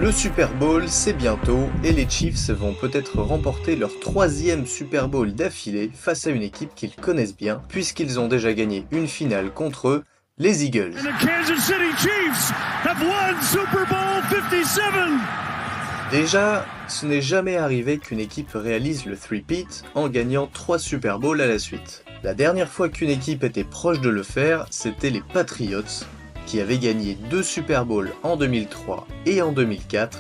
Le Super Bowl, c'est bientôt, et les Chiefs vont peut-être remporter leur 3e Super Bowl d'affilée face à une équipe qu'ils connaissent bien, puisqu'ils ont déjà gagné une finale contre eux, les Eagles. Déjà, ce n'est jamais arrivé qu'une équipe réalise le three-peat en gagnant 3 Super Bowls à la suite. La dernière fois qu'une équipe était proche de le faire, c'était les Patriots, qui avaient gagné 2 Super Bowls en 2003 et en 2004,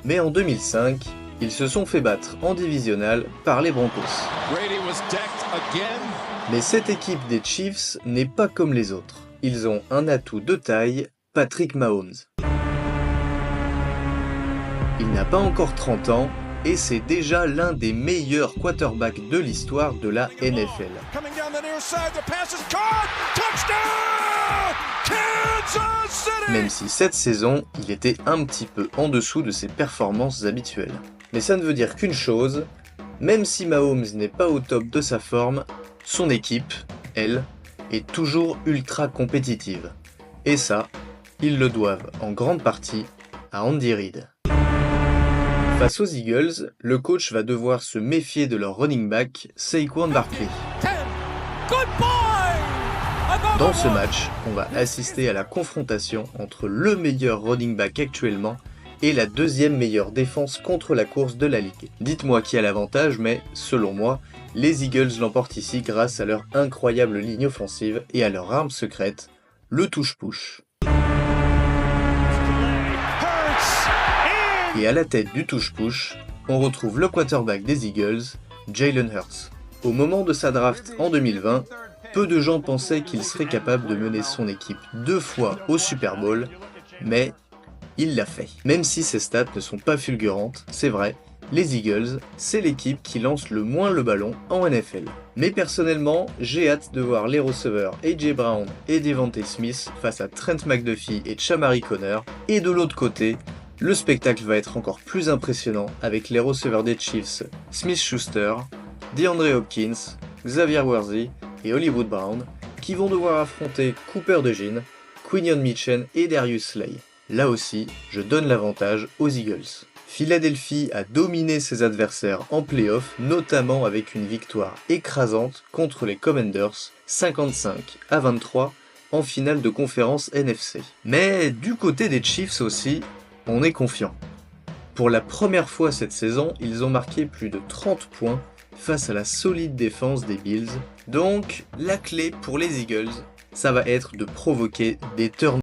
mais en 2005, ils se sont fait battre en divisional par les Broncos. Mais cette équipe des Chiefs n'est pas comme les autres. Ils ont un atout de taille, Patrick Mahomes. Il n'a pas encore 30 ans et c'est déjà l'un des meilleurs quarterbacks de l'histoire de la NFL. Même si cette saison, il était un petit peu en dessous de ses performances habituelles. Mais ça ne veut dire qu'une chose, même si Mahomes n'est pas au top de sa forme, son équipe, elle, est toujours ultra compétitive. Et ça, ils le doivent en grande partie à Andy Reid. Face aux Eagles, le coach va devoir se méfier de leur running back, Saquon Barkley. Dans ce match, on va assister à la confrontation entre le meilleur running back actuellement et la deuxième meilleure défense contre la course de la ligue. Dites-moi qui a l'avantage, mais selon moi, les Eagles l'emportent ici grâce à leur incroyable ligne offensive et à leur arme secrète, le touche-push. Et à la tête du touche-push, on retrouve le quarterback des Eagles, Jalen Hurts. Au moment de sa draft en 2020, peu de gens pensaient qu'il serait capable de mener son équipe 2 fois au Super Bowl, mais il l'a fait. Même si ses stats ne sont pas fulgurantes, c'est vrai, les Eagles, c'est l'équipe qui lance le moins le ballon en NFL. Mais personnellement, j'ai hâte de voir les receveurs AJ Brown et Devontae Smith face à Trent McDuffie et Chamari Conner, et de l'autre côté, le spectacle va être encore plus impressionnant avec les receveurs des Chiefs Smith-Schuster, DeAndre Hopkins, Xavier Worthy et Hollywood Brown, qui vont devoir affronter Cooper DeJean, Quinion Mitchell et Darius Slay. Là aussi, je donne l'avantage aux Eagles. Philadelphie a dominé ses adversaires en play-off, notamment avec une victoire écrasante contre les Commanders, 55-23, en finale de conférence NFC. Mais du côté des Chiefs aussi, on est confiant. Pour la première fois cette saison, ils ont marqué plus de 30 points face à la solide défense des Bills. Donc, la clé pour les Eagles, ça va être de provoquer des turnovers.